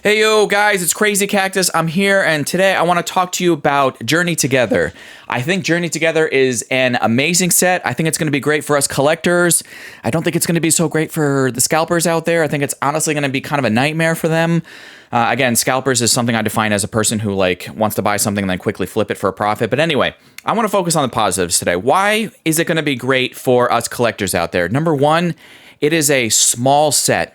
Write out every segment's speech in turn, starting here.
Hey yo guys, it's Crazy Cactus. I'm here and today I want to talk to you about Journey Together. I think Journey Together is an amazing set. I think it's going to be great for us collectors. I don't think it's going to be so great for the scalpers out there. I think it's honestly going to be kind of a nightmare for them. Again, scalpers is something I define as a person who wants to buy something and then quickly flip it for a profit. But anyway, I want to focus on the positives today. Why is it going to be great for us collectors out there? Number one, it is a small set.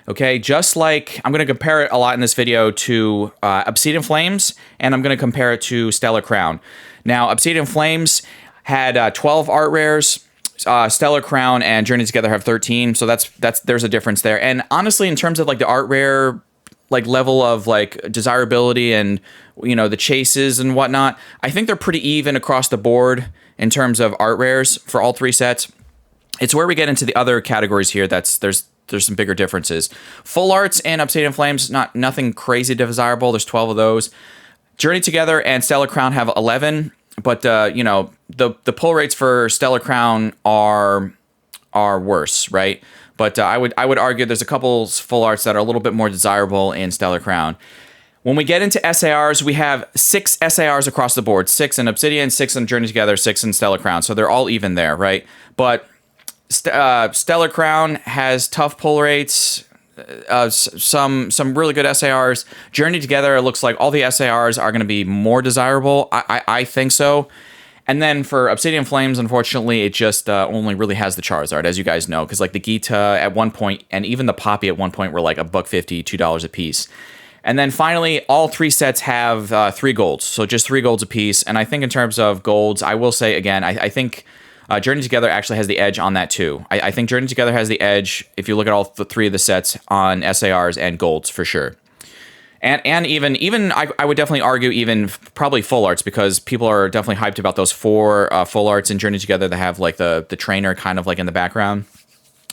Okay, just like I'm going to compare it a lot in this video to Obsidian Flames, and I'm going to compare it to Stellar Crown. Now, Obsidian Flames had 12 art rares. Stellar Crown and Journey Together have 13, so there's a difference there. And honestly, in terms of the art rare level of desirability and the chases and whatnot, I think they're pretty even across the board in terms of art rares for all three sets. It's where we get into the other categories here. There's some bigger differences. Full arts and Obsidian Flames, nothing crazy desirable. There's 12 of those. Journey Together and Stellar Crown have 11, but the pull rates for Stellar Crown are worse, right? But I would argue there's a couple full arts that are a little bit more desirable in Stellar Crown. When we get into SARs, we have 6 SARs across the board. 6 in Obsidian, 6 in Journey Together, 6 in Stellar Crown. So they're all even there, right? But Stellar Crown has tough pull rates, some really good SARs. Journey Together, it looks like all the SARs are going to be more desirable. I think so. And then for Obsidian Flames, unfortunately, it just only really has the Charizard, as you guys know, because the Gita at one point and even the Poppy at one point were $1.50, $2 a piece. And then finally, all three sets have 3 golds, so just 3 golds a piece. And I think in terms of golds, I will say again, I think Journey Together actually has the edge on that too. I think Journey Together has the edge if you look at all three of the sets on SARs and golds for sure. And even I would definitely argue even probably full arts, because people are definitely hyped about those 4 full arts in Journey Together that have the trainer kind of in the background.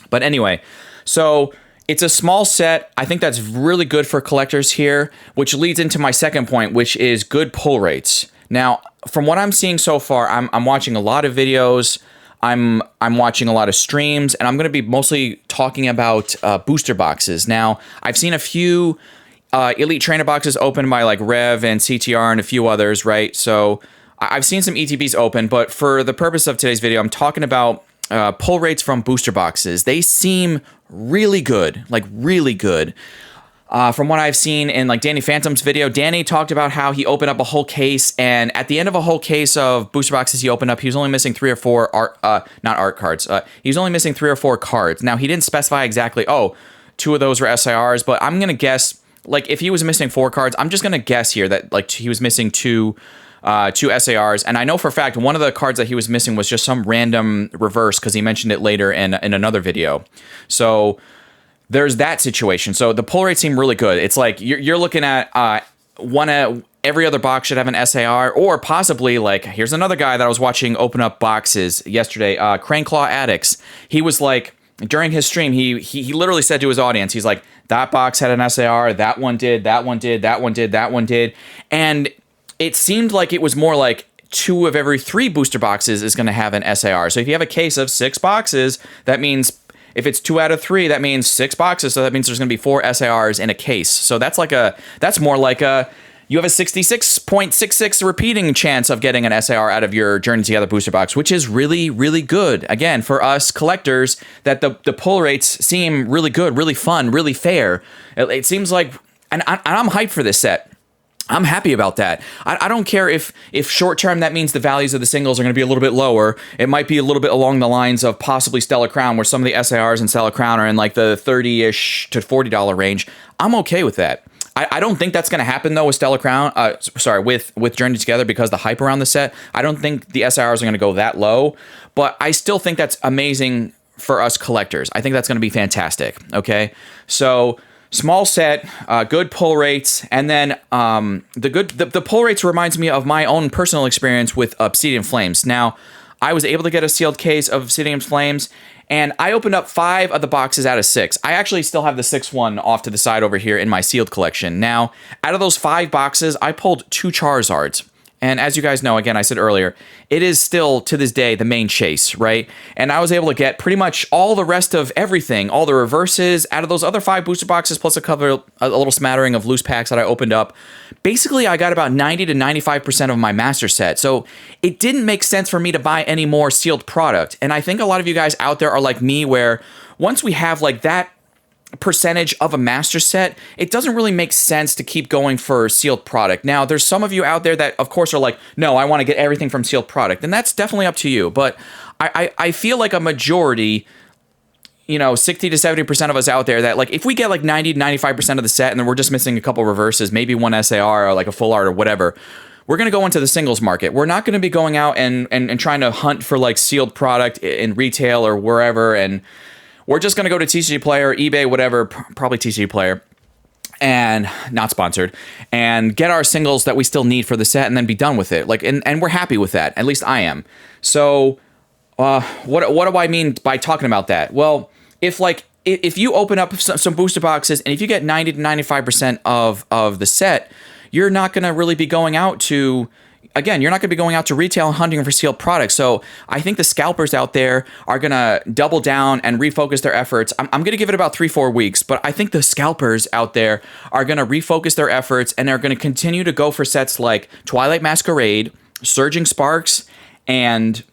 But anyway, so it's a small set. I think that's really good for collectors here, which leads into my second point, which is good pull rates. Now, from what I'm seeing so far, I'm watching a lot of videos, I'm watching a lot of streams, and I'm going to be mostly talking about booster boxes. Now, I've seen a few Elite Trainer boxes open by Rev and CTR and a few others, right? So I've seen some ETBs open, but for the purpose of today's video, I'm talking about pull rates from booster boxes. They seem really good, really good. From what I've seen in Danny Phantom's video, Danny talked about how he opened up a whole case, and at the end of a whole case of booster boxes he opened up, he was only missing 3 or 4 not art cards. He was only missing 3 or 4 cards. Now, he didn't specify exactly, 2 of those were SIRs, but I'm going to guess, if he was missing 4 cards, I'm just going to guess here that, he was missing 2 SARs, and I know for a fact one of the cards that he was missing was just some random reverse, because he mentioned it later in another video. So there's that situation. So the pull rates seem really good. It's you're looking at every other box should have an SAR, or possibly here's another guy that I was watching open up boxes yesterday, Craneclaw Addicts. He was during his stream, he literally said to his audience, he's that box had an SAR, that one did, that one did, that one did, that one did, and it seemed like it was more 2 of every 3 booster boxes is going to have an SAR. So if you have a case of 6 boxes, that means if it's 2 out of 3, that means 6 boxes. So that means there's going to be 4 SARs in a case. So that's more you have a 66.66 repeating chance of getting an SAR out of your Journey Together booster box, which is really, really good. Again, for us collectors, that the pull rates seem really good, really fun, really fair. It seems and I'm hyped for this set. I'm happy about that. I don't care if short term that means the values of the singles are going to be a little bit lower. It might be a little bit along the lines of possibly Stellar Crown, where some of the SARs in Stellar Crown are in the $30-ish to $40 range. I'm okay with that. I don't think that's going to happen though with Stellar Crown. With Journey Together, because the hype around the set. I don't think the SARs are going to go that low, but I still think that's amazing for us collectors. I think that's going to be fantastic. Okay, so small set, good pull rates, and then the pull rates reminds me of my own personal experience with Obsidian Flames. Now, I was able to get a sealed case of Obsidian Flames, and I opened up 5 of the boxes out of 6. I actually still have the 6th one off to the side over here in my sealed collection. Now, out of those 5 boxes, I pulled 2 Charizards. And as you guys know, again, I said earlier, it is still to this day the main chase, right? And I was able to get pretty much all the rest of everything, all the reverses out of those other 5 booster boxes, plus a little smattering of loose packs that I opened up. Basically, I got about 90 to 95% of my master set. So it didn't make sense for me to buy any more sealed product. And I think a lot of you guys out there are like me, where once we have like that percentage of a master set, it doesn't really make sense to keep going for sealed product. Now, there's some of you out there that, of course, are like, no, I want to get everything from sealed product. And that's definitely up to you. But I feel like a majority, 60 to 70% of us out there that, like, if we get like 90 to 95% of the set and then we're just missing a couple reverses, maybe one SAR or like a full art or whatever, we're going to go into the singles market. We're not going to be going out and trying to hunt for like sealed product in retail or wherever. And we're just going to go to TCG Player, eBay, whatever, probably TCG Player, and not sponsored, and get our singles that we still need for the set and then be done with it. Like, and we're happy with that. At least I am. So what do I mean by talking about that? Well, if you open up some booster boxes and if you get 90 to 95% of the set, you're not going to really be going out to... Again, you're not going to be going out to retail and hunting for sealed products. So I think the scalpers out there are going to double down and refocus their efforts. I'm going to give it about 3-4 weeks, but I think the scalpers out there are going to refocus their efforts and are going to continue to go for sets like Twilight Masquerade, Surging Sparks, and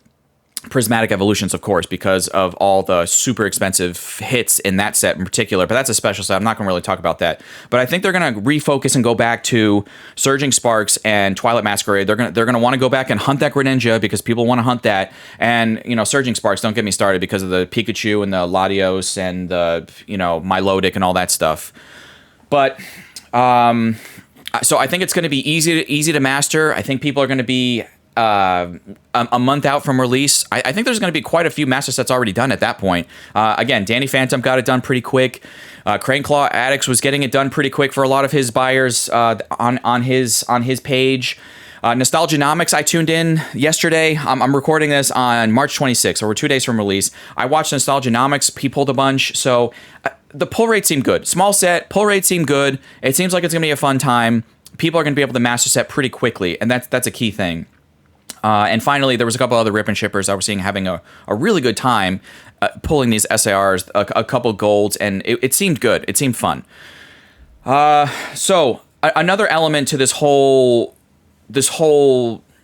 Prismatic Evolutions, of course, because of all the super expensive hits in that set in particular. But that's a special set. I'm not going to really talk about that. But I think they're going to refocus and go back to Surging Sparks and Twilight Masquerade. They're going to want to go back and hunt that Greninja because people want to hunt that. And Surging Sparks, don't get me started because of the Pikachu and the Latios and the Milotic and all that stuff. But so I think it's going to be easy to master. I think people are going to be a month out from release. I think there's going to be quite a few master sets already done at that point. Again, Danny Phantom got it done pretty quick. Crane Claw Addicts was getting it done pretty quick for a lot of his buyers on his page. Nostalgianomics, I tuned in yesterday. I'm recording this on March 26th, so we're 2 days from release. I watched Nostalgianomics. He pulled a bunch, so the pull rate seemed good. Small set, pull rate seemed good. It seems like it's going to be a fun time. People are going to be able to master set pretty quickly, and that's a key thing. And finally, there was a couple other rip and shippers I was seeing having a really good time pulling these SARs, a couple golds, and it seemed good. It seemed fun. So another element to this whole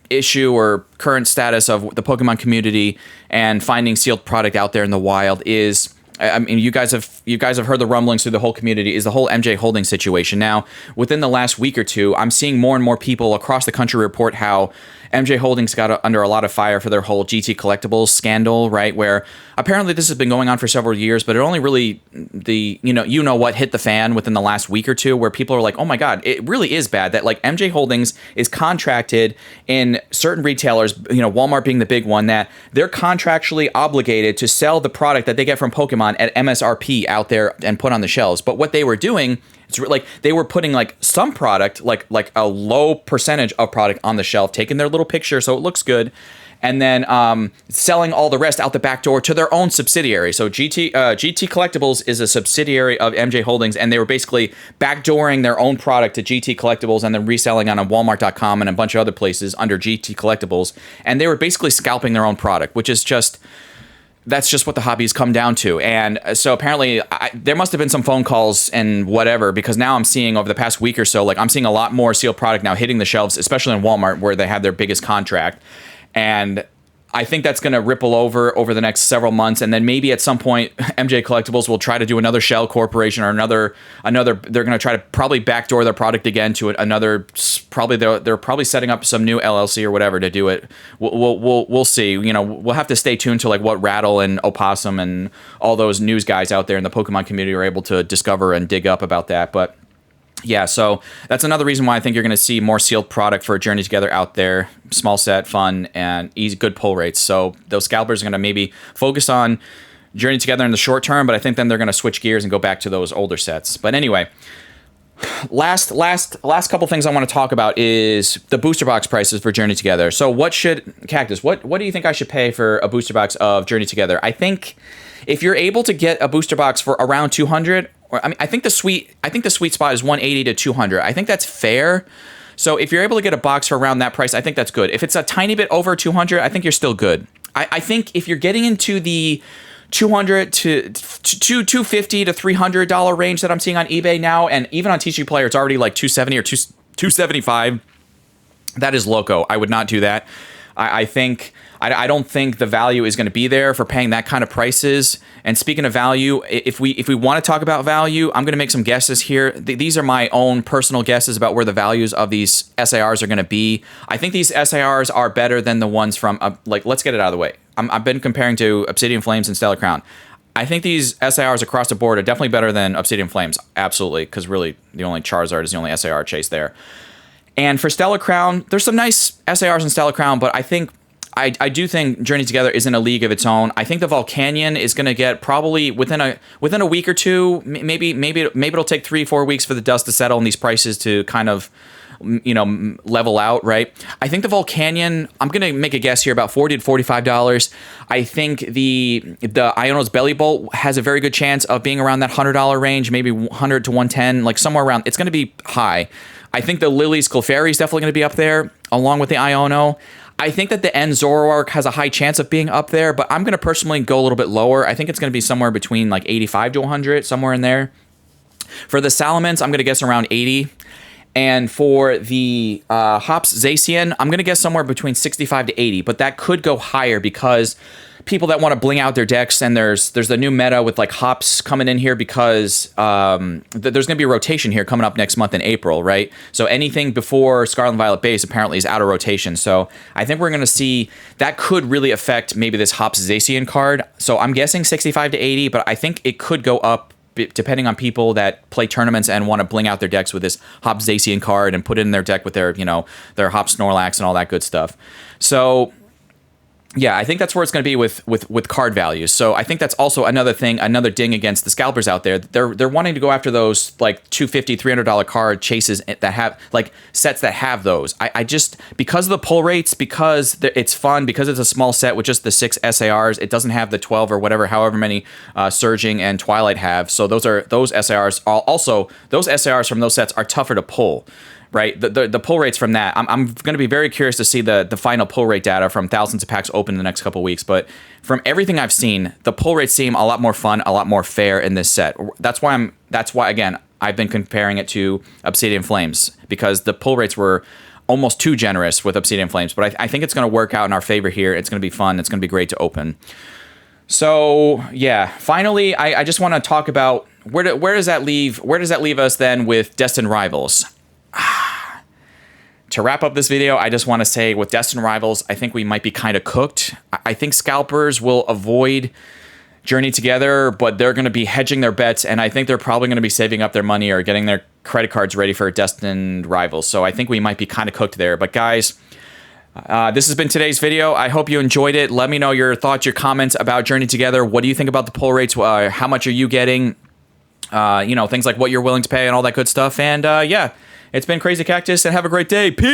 issue or current status of the Pokemon community and finding sealed product out there in the wild is... I mean, you guys have heard the rumblings through the whole community, is the whole MJ Holdings situation. Now, within the last week or two, I'm seeing more and more people across the country report how MJ Holdings got under a lot of fire for their whole GT collectibles scandal, right? Where apparently this has been going on for several years, but it only really what hit the fan within the last week or two, where people are like, oh my God, it really is bad that like MJ Holdings is contracted in certain retailers, Walmart being the big one, that they're contractually obligated to sell the product that they get from Pokemon at MSRP out there and put on the shelves. But what they were doing, it's like they were putting like some product, like a low percentage of product on the shelf, taking their little picture so it looks good, and then selling all the rest out the back door to their own subsidiary. So GT Collectibles is a subsidiary of MJ Holdings, and they were basically backdooring their own product to GT Collectibles and then reselling on Walmart.com and a bunch of other places under GT Collectibles. And they were basically scalping their own product, which is just... That's just what the hobby has come down to. And so apparently there must have been some phone calls and whatever, because now I'm seeing over the past week or so, like I'm seeing a lot more sealed product now hitting the shelves, especially in Walmart where they have their biggest contract. And I think that's going to ripple over the next several months. And then maybe at some point, MJ Collectibles will try to do another shell corporation or another. They're going to try to probably backdoor their product again to another. Probably they're probably setting up some new LLC or whatever to do it. We'll see. We'll have to stay tuned to like what Rattle and Opossum and all those news guys out there in the Pokemon community are able to discover and dig up about that. But yeah, so that's another reason why I think you're going to see more sealed product for Journey Together out there. Small set, fun, and easy, good pull rates. So those scalpers are going to maybe focus on Journey Together in the short term, but I think then they're going to switch gears and go back to those older sets. But anyway, last couple things I want to talk about is the booster box prices for Journey Together. So what should Cactus? What do you think I should pay for a booster box of Journey Together? I think if you're able to get a booster box for around 200. I think the sweet spot is 180 to 200. I think that's fair. So if you're able to get a box for around that price, I think that's good. If it's a tiny bit over 200, I think you're still good. I think if you're getting into the 200 to 250 to $300 range that I'm seeing on eBay now, and even on TCG Player, it's already like 270 or 275. That is loco. I would not do that. I don't think the value is going to be there for paying that kind of prices. And speaking of value, if we want to talk about value, I'm going to make some guesses here. These are my own personal guesses about where the values of these SARs are going to be. I think these SARs are better than the ones from like, let's get it out of the way. I've been comparing to Obsidian Flames and Stellar Crown. I think these SARs across the board are definitely better than Obsidian Flames. Absolutely, because really the only Charizard is the only SAR chase there. And for Stellar Crown, there's some nice SARs in Stellar Crown, but I do think Journey Together is in a league of its own. I think the Volcanion is going to get probably within a week or two, maybe it'll take 3-4 weeks for the dust to settle and these prices to kind of, level out, right? I think the Volcanion, I'm going to make a guess here, about $40 to $45. I think the Iono's Belly Bolt has a very good chance of being around that $100 range, maybe 100 to 110, like somewhere around. It's going to be high. I think the Lily's Clefairy is definitely going to be up there, along with the Iono. I think that the End Zoroark has a high chance of being up there, but I'm going to personally go a little bit lower. I think it's going to be somewhere between like 85 to 100, somewhere in there. For the Salamence, I'm going to guess around 80. And for the Hops Zacian, I'm going to guess somewhere between 65 to 80, but that could go higher because people that want to bling out their decks, and there's the new meta with like Hops coming in here because there's going to be a rotation here coming up next month in April, right? So anything before Scarlet and Violet base apparently is out of rotation. So I think we're going to see that could really affect maybe this Hops Zacian card. So I'm guessing 65 to 80, but I think it could go up depending on people that play tournaments and want to bling out their decks with this Hops Zacian card and put it in their deck with their, their Hops Snorlax and all that good stuff. So yeah, I think that's where it's going to be with card values. So I think that's also another thing, another ding against the scalpers out there. They're wanting to go after those like $250, $300 card chases that have like sets that have those. I just, because of the pull rates, because it's fun, because it's a small set with just the 6 SARs, it doesn't have the 12 or whatever, however many Surging and Twilight have. So those SARs also, those SARs from those sets are tougher to pull. Right, the pull rates from that, I'm going to be very curious to see the final pull rate data from thousands of packs open in the next couple of weeks. But from everything I've seen, the pull rates seem a lot more fun, a lot more fair in this set. That's why again I've been comparing it to Obsidian Flames, because the pull rates were almost too generous with Obsidian Flames. But I think it's going to work out in our favor here. It's going to be fun. It's going to be great to open. So yeah, finally, I just want to talk about where does that leave us then with Destined Rivals. To wrap up this video, I just want to say with Destined Rivals, I think we might be kind of cooked. I think scalpers will avoid Journey Together, but they're going to be hedging their bets, and I think they're probably going to be saving up their money or getting their credit cards ready for Destined Rivals. So I think we might be kind of cooked there. But guys, this has been today's video. I hope you enjoyed it. Let me know your thoughts, your comments about Journey Together. What do you think about the pull rates? How much are you getting? Things like what you're willing to pay and all that good stuff. And yeah. It's been Crazy Cactus, and have a great day. Peace!